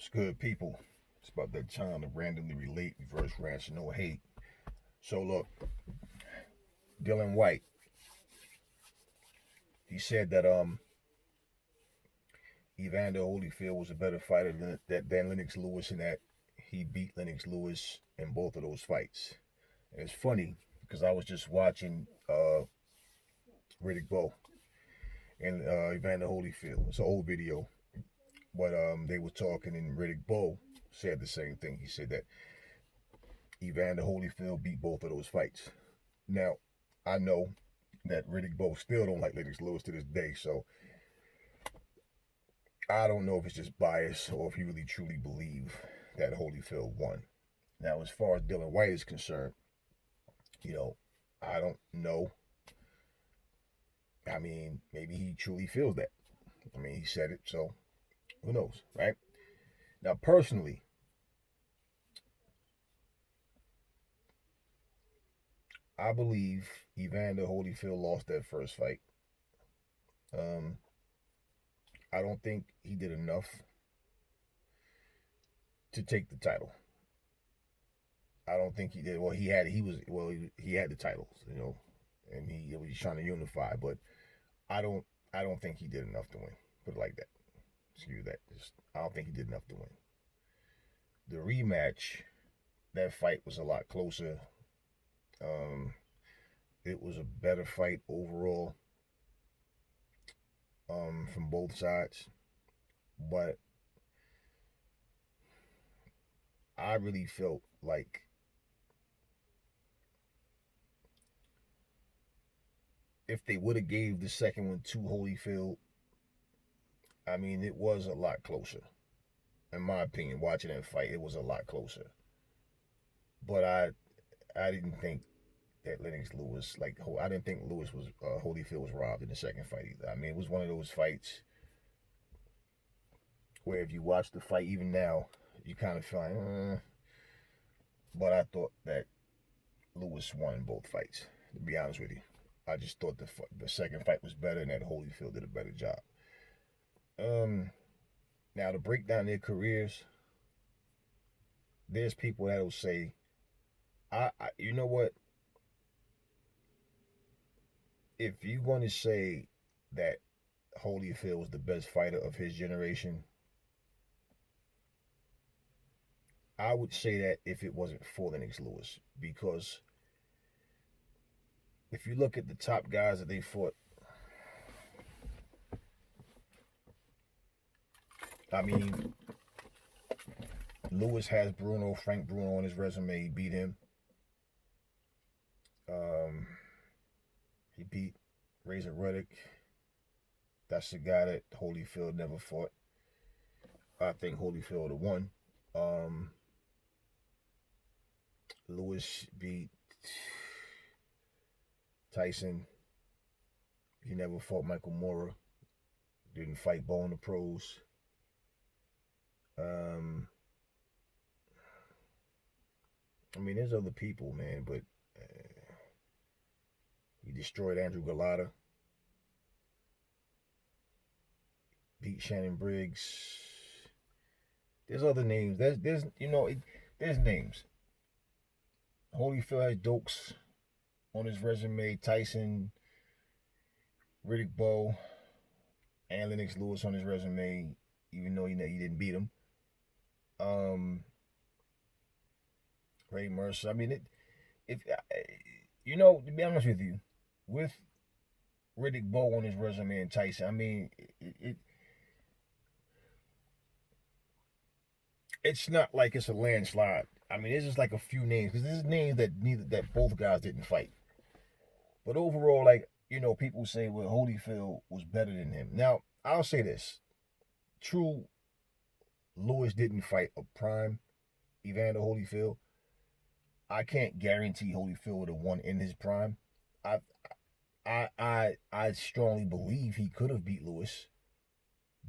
It's good, people. It's about that time to randomly relate, reverse rational hate. So look, Dillian Whyte, he said that Evander Holyfield was a better fighter than Lennox Lewis, and that he beat Lennox Lewis in both of those fights. And it's funny because I was just watching Riddick Bowe and Evander Holyfield. It's an old video, but they were talking, and Riddick Bowe said the same thing. He said that Evander Holyfield beat both of those fights. Now, I know that Riddick Bowe still don't like Lennox Lewis to this day, so I don't know if it's just bias or if he really truly believe that Holyfield won. Now, as far as Dillian Whyte is concerned, you know, I don't know. I mean, maybe he truly feels that. I mean, he said it, so who knows, right? Now, personally, I believe Evander Holyfield lost that first fight. Um, I don't think he did enough to take the title. I don't think he did. Well, he had the titles, and he was trying to unify. But I don't I don't think he did enough to win. Put it like that. Excuse that. I don't think he did enough to win. The rematch, that fight was a lot closer. Um, it was a better fight overall from both sides, but I really felt like if they would have gave the second one to Holyfield, I mean, it was a lot closer. In my opinion, watching that fight, it was a lot closer. But I didn't think that Lennox Lewis, I didn't think Lewis was Holyfield was robbed in the second fight either. I mean, it was one of those fights where if you watch the fight even now, you kind of feel like, but I thought that Lewis won both fights. To be honest with you, I just thought the second fight was better and that Holyfield did a better job. Um, Now to break down their careers, there's people that'll say, you know what? If you're going to say that Holyfield was the best fighter of his generation, I would say that if it wasn't for Lennox Lewis, because if you look at the top guys that they fought, I mean, Lewis has Frank Bruno on his resume. He beat him. Um, he beat Razor Ruddock. That's the guy that Holyfield never fought. I think Holyfield would have won. Um, Lewis beat Tyson. He never fought Michael Moorer. Didn't fight Bo in the pros. Um, I mean, there's other people, man, but he destroyed Andrew Galata, beat Shannon Briggs. There's other names. There's names. Holyfield has Dokes on his resume. Tyson, Riddick Bowe, and Lennox Lewis on his resume, even though he didn't beat him. Ray Mercer. I mean, to be honest with you, with Riddick Bowe on his resume and Tyson, I mean, it's not like it's a landslide. I mean, it's just like a few names because there's names that both guys didn't fight. But overall, people say, well, Holyfield was better than him. Now, I'll say this: true, Lewis didn't fight a prime Evander Holyfield. I can't guarantee Holyfield would have won in his prime. I I strongly believe he could have beat Lewis.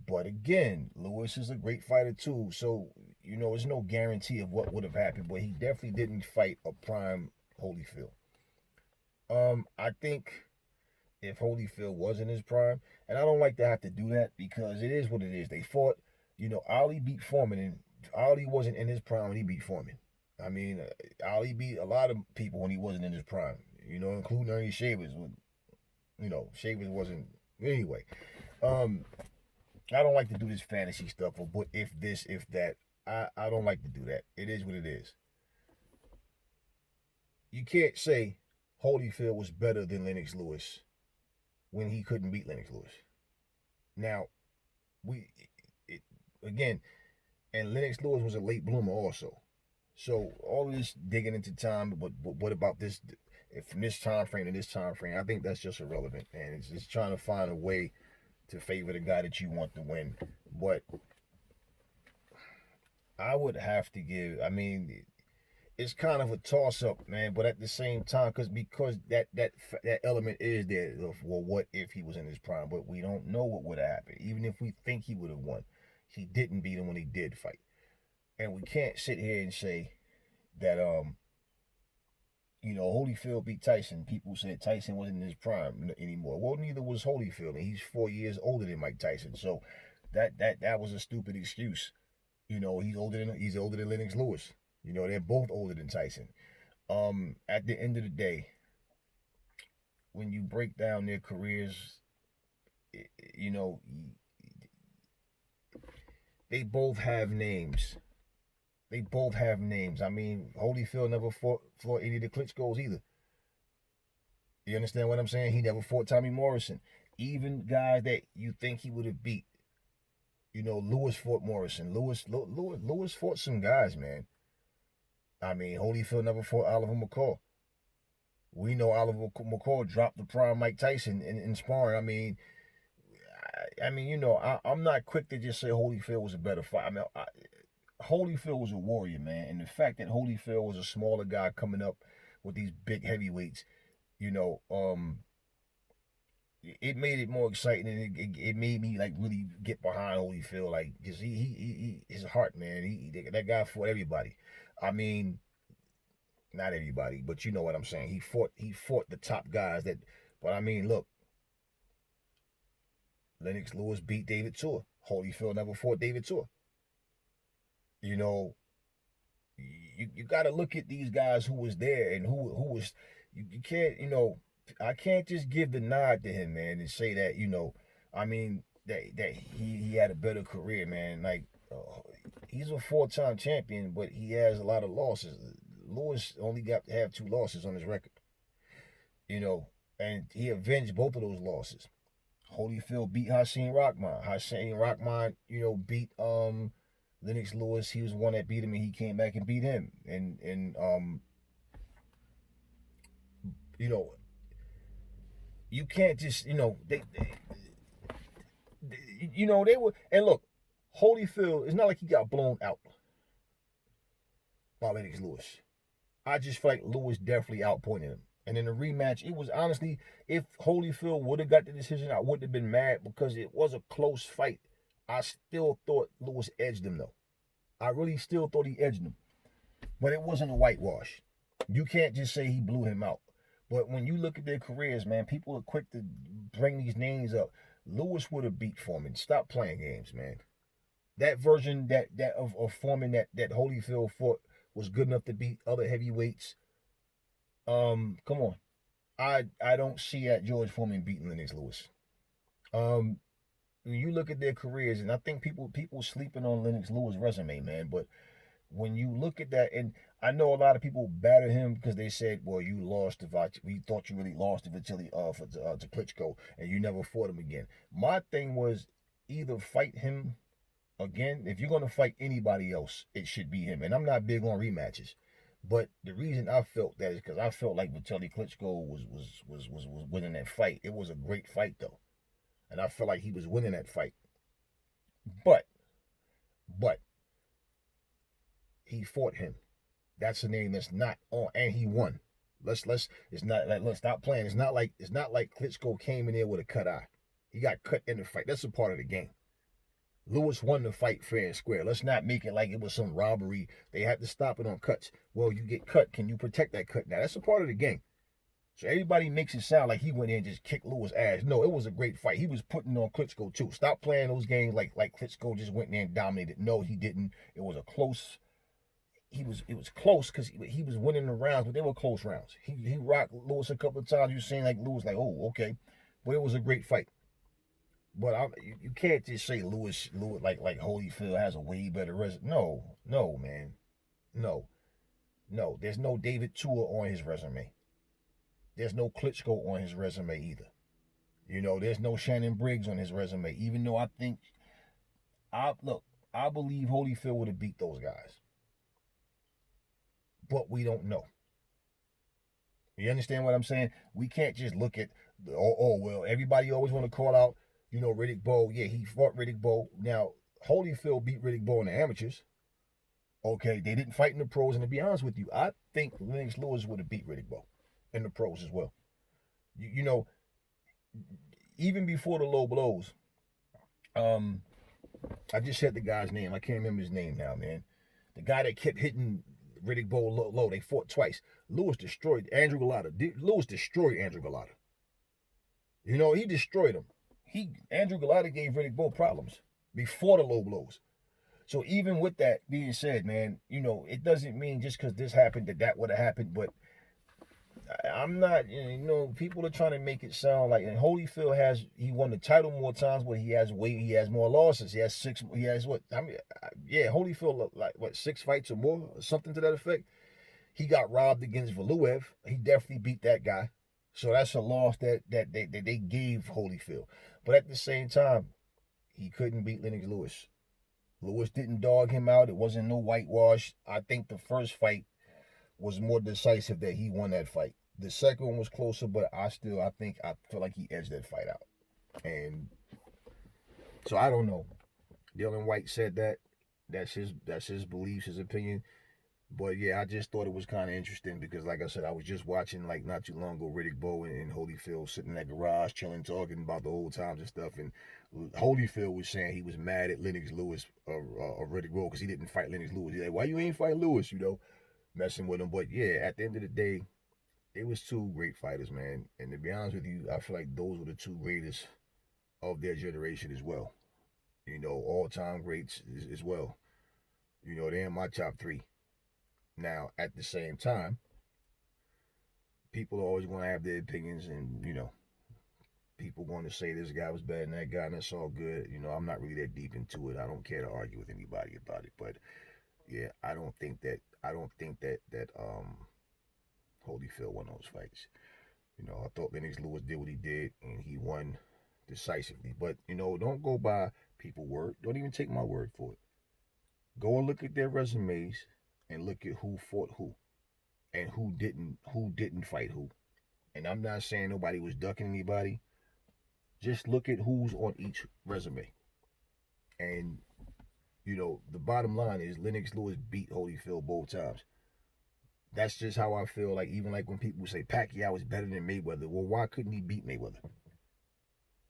But again, Lewis is a great fighter too. So, there's no guarantee of what would have happened. But he definitely didn't fight a prime Holyfield. I think if Holyfield was in his prime, and I don't like to have to do that because it is what it is. They fought, Ali beat Foreman, and Ali wasn't in his prime when he beat Foreman. I mean, Ali beat a lot of people when he wasn't in his prime. Including Ernie Shavers. Shavers wasn't anyway. Um, I don't like to do this fantasy stuff or but if this, if that. I don't like to do that. It is what it is. You can't say Holyfield was better than Lennox Lewis when he couldn't beat Lennox Lewis. Now, we it, again, and Lennox Lewis was a late bloomer also. So all of this digging into time, but what about this from this time frame to this time frame? I think that's just irrelevant, and it's just trying to find a way to favor the guy that you want to win. But I would have to give. I mean, it's kind of a toss up, man. But at the same time, because that element is there. Well, what if he was in his prime? But we don't know what would have happened. Even if we think he would have won, he didn't beat him when he did fight, and we can't sit here and say that Holyfield beat Tyson. People said Tyson wasn't in his prime anymore. Well, neither was Holyfield, and he's 4 years older than Mike Tyson. So that was a stupid excuse. He's older than Lennox Lewis. They're both older than Tyson. At the end of the day, when you break down their careers, they both have names. They both have names. I mean, Holyfield never fought any of the Klitschko's either. You understand what I'm saying? He never fought Tommy Morrison. Even guys that you think he would have beat. Lewis fought Morrison. Lewis fought some guys, man. I mean, Holyfield never fought Oliver McCall. We know Oliver McCall dropped the prime Mike Tyson in sparring. I'm not quick to just say Holyfield was a better fight. Holyfield was a warrior, man. And the fact that Holyfield was a smaller guy coming up with these big heavyweights, it made it more exciting, and it made me like really get behind Holyfield, like, because he his heart, man. That guy fought everybody. I mean, not everybody, but you know what I'm saying. He fought the top guys but I mean, look, Lennox Lewis beat David Tua. Holyfield never fought David Tua. You got to look at these guys who was there and who was. You can't, I can't just give the nod to him, man, and say that, that he had a better career, man. Like, he's a 4-time champion, but he has a lot of losses. Lewis only got to have 2 losses on his record, and he avenged both of those losses. Holyfield beat Hasim Rahman. Hasim Rahman, beat Lennox Lewis. He was the one that beat him, and he came back and beat him. And you can't just, they were, and look, Holyfield, it's not like he got blown out by Lennox Lewis. I just feel like Lewis definitely outpointed him. And in the rematch, it was honestly, if Holyfield would have got the decision, I wouldn't have been mad because it was a close fight. I still thought Lewis edged him, though. I really still thought he edged him. But it wasn't a whitewash. You can't just say he blew him out. But when you look at their careers, man, people are quick to bring these names up. Lewis would have beat Foreman. Stop playing games, man. That version of Foreman that Holyfield fought was good enough to beat other heavyweights. Come on. I don't see that George Foreman beating Lennox Lewis. When you look at their careers, and I think people sleeping on Lennox Lewis' resume, man, but when you look at that, and I know a lot of people batter him because they said, well, you lost to we thought you really lost to to Klitschko, and you never fought him again. My thing was either fight him again. If you're going to fight anybody else, it should be him. And I'm not big on rematches. But the reason I felt that is because I felt like Vitaly Klitschko was winning that fight. It was a great fight, though. And I felt like he was winning that fight. But he fought him. That's a name that's not on, and he won. Let's stop playing. It's not like Klitschko came in there with a cut eye. He got cut in the fight. That's a part of the game. Lewis won the fight fair and square. Let's not make it like it was some robbery. They had to stop it on cuts. Well, you get cut. Can you protect that cut now? That's a part of the game. So everybody makes it sound like he went in and just kicked Lewis' ass. No, it was a great fight. He was putting on Klitschko too. Stop playing those games like Klitschko just went in there and dominated. No, he didn't. It was a close. It was close because he was winning the rounds, but they were close rounds. He rocked Lewis a couple of times. You saying like Lewis like, oh, okay, but it was a great fight. But you can't just say Lewis like Holyfield has a way better resume. No, man, no. There's no David Tua on his resume. There's no Klitschko on his resume either. There's no Shannon Briggs on his resume. Even though I believe Holyfield would have beat those guys, but we don't know. You understand what I'm saying? We can't just look at well, everybody always want to call out, Riddick Bowe. Yeah, he fought Riddick Bowe. Now, Holyfield beat Riddick Bowe in the amateurs. Okay, they didn't fight in the pros, and to be honest with you, I think Lennox Lewis would have beat Riddick Bowe in the pros as well. Even before the low blows, I just said the guy's name. I can't remember his name now, man. The guy that kept hitting Riddick Bowe low. They fought twice. Lewis destroyed Andrew Galata. Lewis destroyed Andrew Galata. He destroyed him. Andrew Galata gave Riddick Bowe problems before the low blows. So even with that being said, man, it doesn't mean just because this happened that would have happened. But I'm not, people are trying to make it sound like, and Holyfield he won the title more times, but he has more losses. He has Holyfield, like, 6 fights or more, or something to that effect. He got robbed against Valuev. He definitely beat that guy. So that's a loss that they gave Holyfield. But at the same time, he couldn't beat Lennox Lewis. Lewis didn't dog him out. It wasn't no whitewash. I think the first fight was more decisive that he won that fight. The second one was closer, but I feel like he edged that fight out. And so I don't know. Dillian Whyte said that. That's his beliefs, his opinion. But yeah, I just thought it was kind of interesting because, like I said, I was just watching, like, not too long ago, Riddick Bowe and Holyfield sitting in that garage, chilling, talking about the old times and stuff. And Holyfield was saying he was mad at Lennox Lewis or Riddick Bowe because he didn't fight Lennox Lewis. He's like, why you ain't fighting Lewis? Messing with him. But yeah, at the end of the day, it was 2 great fighters, man. And to be honest with you, I feel like those were the 2 greatest of their generation as well. All-time greats as well. They're in my top 3. Now, at the same time, people are always going to have their opinions, and, people want to say this guy was better than that guy, and that's all good. I'm not really that deep into it. I don't care to argue with anybody about it. But, yeah, I don't think that Holyfield won those fights. I thought Lennox Lewis did what he did, and he won decisively. But, don't go by people's word. Don't even take my word for it. Go and look at their resumes and look at who fought who and who didn't fight who. And I'm not saying nobody was ducking anybody. Just look at who's on each resume. And, the bottom line is Lennox Lewis beat Holyfield both times. That's just how I feel. Like, even like when people say Pacquiao is better than Mayweather. Well, why couldn't he beat Mayweather?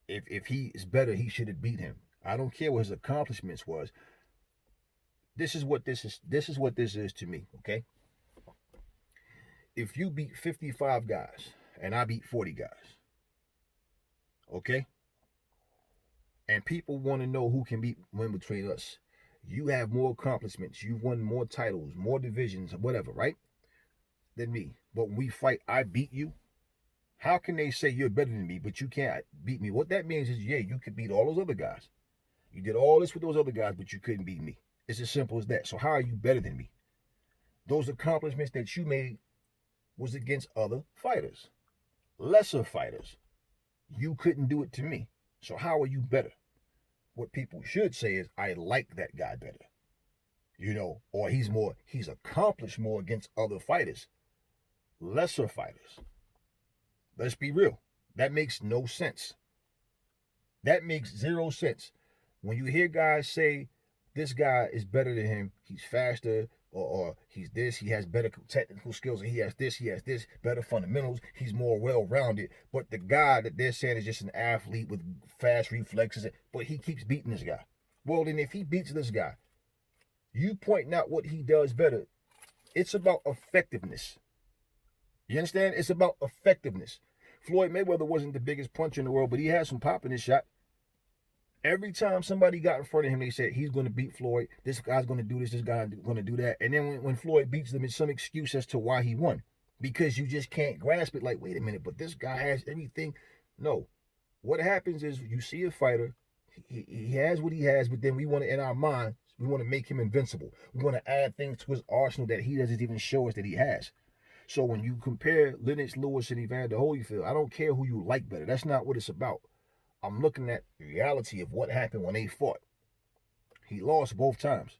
If he is better, he should have beat him. I don't care what his accomplishments was. This is what this is to me, okay? If you beat 55 guys and I beat 40 guys, okay? And people want to know who can win between us. You have more accomplishments. You've won more titles, more divisions, whatever, right? Than me. But when we fight, I beat you. How can they say you're better than me, but you can't beat me? What that means is, yeah, you could beat all those other guys. You did all this with those other guys, but you couldn't beat me. It's as simple as that. So how are you better than me? Those accomplishments that you made was against other fighters, lesser fighters. You couldn't do it to me. So how are you better? What people should say is, I like that guy better. Or he's accomplished more against other fighters, lesser fighters. Let's be real. That makes no sense. That makes 0 sense. When you hear guys say, this guy is better than him, he's faster, or he's this, he has better technical skills, and he has this, better fundamentals, he's more well-rounded, but the guy that they're saying is just an athlete with fast reflexes, but he keeps beating this guy. Well, then if he beats this guy, you pointing out what he does better, it's about effectiveness. You understand? It's about effectiveness. Floyd Mayweather wasn't the biggest puncher in the world, but he had some pop in his shot. Every time somebody got in front of him, they said, he's going to beat Floyd. This guy's going to do this. This guy's going to do that. And then when Floyd beats them, it's some excuse as to why he won. Because you just can't grasp it like, wait a minute, but this guy has everything. No. What happens is you see a fighter, he has what he has, but then we want to, in our mind, we want to make him invincible. We want to add things to his arsenal that he doesn't even show us that he has. So when you compare Lennox Lewis and Evander Holyfield, I don't care who you like better. That's not what it's about. I'm looking at the reality of what happened when they fought. He lost both times.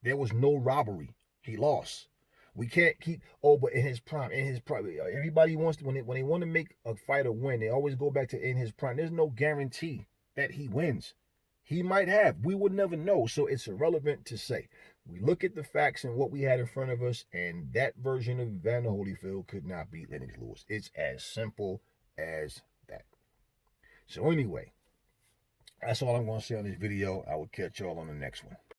There was no robbery. He lost. We can't keep, but in his prime, everybody wants to, when they want to make a fighter win, they always go back to in his prime. There's no guarantee that he wins. He might have. We would never know, so it's irrelevant to say. We look at the facts and what we had in front of us, and that version of Evander Holyfield could not beat Lennox Lewis. It's as simple as that. So anyway, that's all I'm going to say on this video. I will catch y'all on the next one.